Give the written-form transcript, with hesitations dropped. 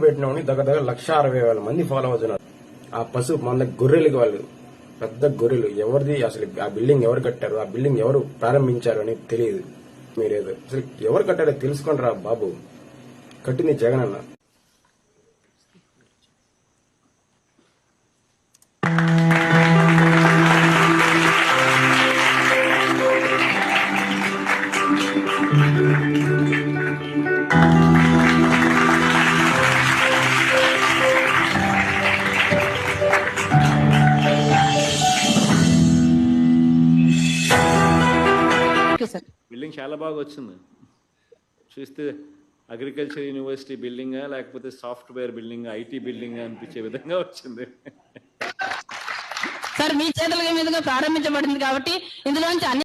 పెట్టినవని దగ్గర 1,60,000 మంది ఫాలో అవుతున్నారు. ఆ పశువు మన గొర్రెలకి వాళ్ళు పెద్ద గొర్రెలు. ఎవరిది అసలు ఆ బిల్డింగ్ ఎవరు కట్టారు, ఆ బిల్డింగ్ ఎవరు ప్రారంభించారు అని తెలియదు. మీరేదో అసలు ఎవరు కట్టారో తెలుసుకోండి రా బాబు. కట్టింది జగన్ అన్న. బిల్డింగ్ చాలా బాగా వచ్చింది. చూస్తే అగ్రికల్చర్ యూనివర్సిటీ బిల్డింగా లేకపోతే సాఫ్ట్వేర్ బిల్డింగ్, ఐటీ బిల్డింగ్ అనిపించే విధంగా వచ్చింది. సార్ మీ చేతుల మీదుగా ప్రారంభించబడింది కాబట్టి ఇందులోంచి